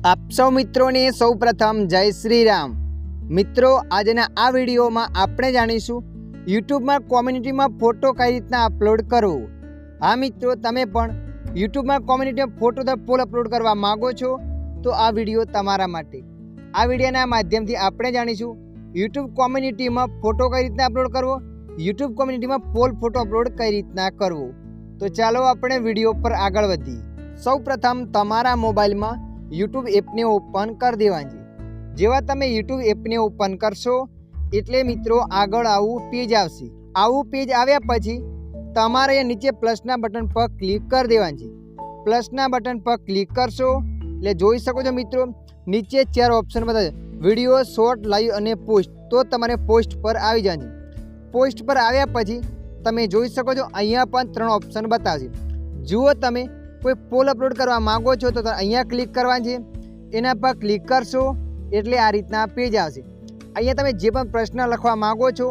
આપ સૌ મિત્રોને સૌપ્રથમ જય શ્રી રામ। મિત્રો, આજના આ વિડીયોમાં આપણે જાણીશું યુટ્યુબમાં કોમ્યુનિટીમાં ફોટો કઈ રીતના અપલોડ કરવો। હા મિત્રો, તમે પણ યુટ્યુબમાં કોમ્યુનિટીમાં ફોટો અથવા પોલ અપલોડ કરવા માગો છો તો આ વિડીયો તમારા માટે। આ વિડીયોના માધ્યમથી આપણે જાણીશું યુટ્યુબ કોમ્યુનિટીમાં ફોટો કઈ રીતના અપલોડ કરવો, યુટ્યુબ કોમ્યુનિટીમાં પોલ ફોટો અપલોડ કઈ રીતના કરવો। તો ચાલો આપણે વિડીયો પર આગળ વધીએ। સૌપ્રથમ તમારા મોબાઈલમાં યુટ્યુબ એપને ઓપન કરી દેવાની। જેવા તમે યુટ્યુબ એપને ઓપન કરશો એટલે મિત્રો આગળ આવું પેજ આવશે। આવું પેજ આવ્યા પછી તમારે નીચે પ્લસના બટન પર ક્લિક કરી દેવાની। પ્લસના બટન પર ક્લિક કરશો એટલે જોઈ શકો છો મિત્રો નીચે 4 ઓપ્શન બતાવે, વિડીયો, શોર્ટ, લાઈવ અને પોસ્ટ। તો તમારે પોસ્ટ પર આવી જવાની। પોસ્ટ પર આવ્યા પછી તમે જોઈ શકો છો અહીંયા પણ 3 ઓપ્શન બતાવશે। જુઓ, તમે કોઈ પોલ અપલોડ કરવા માંગો છો તો અહીંયા ક્લિક કરવાનું છે, એના પર ક્લિક કરશો એટલે આ રીતના પેજ આવશે। અહીંયા તમે જે પણ પ્રશ્ન લખવા માંગો છો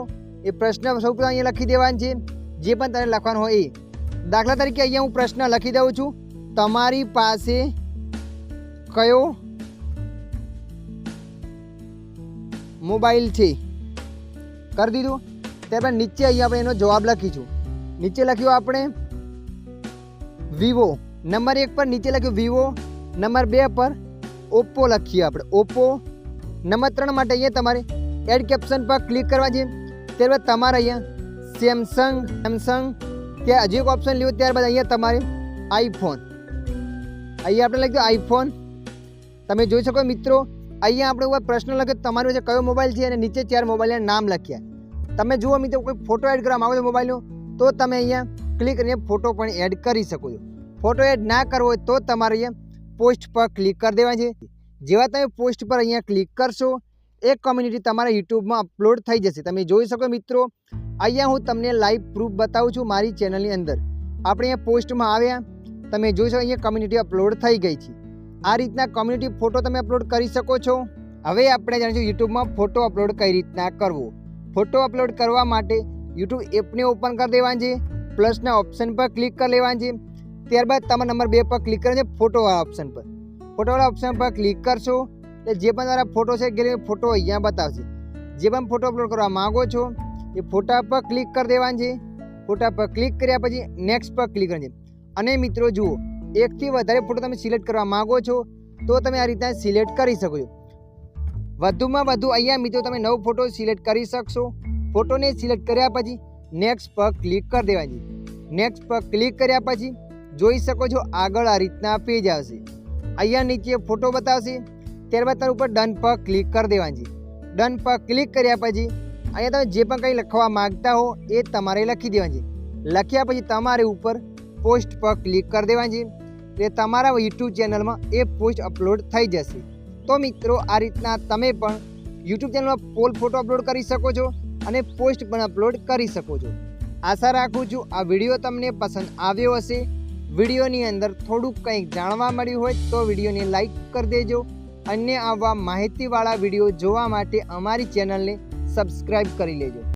એ પ્રશ્ન સૌપ્રથમ અહીંયા લખી દેવાનો છે, જે પણ તમે લખવાનું હોય એ। દાખલા તરીકે અહીંયા હું પ્રશ્ન લખી દઉં છું, તમારી પાસે કયો મોબાઈલ છે, કરી દીધું। ત્યારબાદ નીચે અહીંયા આપણે એનો જવાબ લખીશું। નીચે લખ્યું આપણે વિવો, નંબર 1 પર નીચે લખ્યું વિવો, નંબર 2 પર ઓપ્પો લખીએ આપણે ઓપ્પો। નંબર 3 માટે અહીંયા તમારે એડ કેપ્શન પર ક્લિક કરવા છે। ત્યારબાદ તમારે અહીંયા સેમસંગ ત્યાં હજી એક ઓપ્શન લ્યો। ત્યારબાદ અહીંયા તમારે આઈફોન, અહીંયા આપણે લખ્યું આઈફોન। તમે જોઈ શકો મિત્રો અહીંયા આપણે ઉપર પ્રશ્ન લખ્યો તમારી પાસે કયો મોબાઈલ છે અને નીચે 4 મોબાઈલના નામ લખ્યા। તમે જુઓ મિત્રો કોઈ ફોટો એડ કરવા માંગો છો મોબાઈલનો તો તમે અહીંયા ક્લિક કરીને ફોટો પણ એડ કરી શકો છો। ફોટો એડ ના કરવો હોય તો તમારે અહીંયા પોસ્ટ પર ક્લિક કરી દેવાની છે। જેવા તમે પોસ્ટ પર અહીંયા ક્લિક કરશો એક કોમ્યુનિટી તમારા યુટ્યુબમાં અપલોડ થઈ જશે। તમે જોઈ શકો મિત્રો અહીંયા હું તમને લાઈવ પ્રૂફ બતાવું છું મારી ચેનલની અંદર। આપણે અહીંયા પોસ્ટમાં આવ્યા, તમે જોઈ શકો અહીંયા કોમ્યુનિટી અપલોડ થઈ ગઈ છે। આ રીતના કોમ્યુનિટી ફોટો તમે અપલોડ કરી શકો છો। હવે આપણે જાણીશું યુટ્યુબમાં ફોટો અપલોડ કઈ રીતના કરવો। ફોટો અપલોડ કરવા માટે યુટ્યુબ એપને ઓપન કરી દેવાની છે, પ્લસના ઓપ્શન પર ક્લિક કરી લેવાની છે। ત્યારબાદ તમારા નંબર 2 પર ક્લિક કરીને ફોટોવાળા ઓપ્શન પર, ફોટોવાળા ઓપ્શન પર ક્લિક કરશો એટલે જે પણ તમારા ફોટો છે ગેલેરી ફોટો અહીંયા બતાવશે। જે પણ ફોટો અપલોડ કરવા માગો છો એ ફોટા પર ક્લિક કરી દેવાની છે। ફોટા પર ક્લિક કર્યા પછી નેક્સ્ટ પર ક્લિક કરવાની છે। અને મિત્રો જુઓ, 1 થી વધારે ફોટો તમે સિલેક્ટ કરવા માગો છો તો તમે આ રીતના સિલેક્ટ કરી શકો છો। વધુમાં વધુ અહીંયા મિત્રો તમે 9 ફોટો સિલેક્ટ કરી શકશો। ફોટોને સિલેક્ટ કર્યા પછી નેક્સ્ટ પર ક્લિક કરી દેવાની છે। નેક્સ્ટ પર ક્લિક કર્યા પછી જોઈ શકો છો આગળ આ રીતના પેજ આવશે। અહીંયા નીચે ફોટો બતાવશે, ત્યારબાદ તમે ઉપર ડન પર ક્લિક કરી દેવાની છે। ડન પર ક્લિક કર્યા પછી અહીંયા તમે જે પણ કંઈ લખવા માગતા હો એ તમારે લખી દેવાની છે। લખ્યા પછી તમારે ઉપર પોસ્ટ પર ક્લિક કરી દેવાની છે એટલે તમારા યુટ્યુબ ચેનલમાં એ પોસ્ટ અપલોડ થઈ જશે। તો મિત્રો આ રીતના તમે પણ યુટ્યુબ ચેનલમાં પોલ ફોટો અપલોડ કરી શકો છો અને પોસ્ટ પણ અપલોડ કરી શકો છો। આશા રાખું છું આ વિડીયો તમને પસંદ આવ્યો હશે। વિડીયોની અંદર થોડુંક કંઈક જાણવા મળ્યું હોય તો વિડીયોને લાઈક કરી દેજો। અન્ય આવા માહિતીવાળા વિડીયો જોવા માટે અમારી ચેનલને સબસ્ક્રાઈબ કરી લેજો।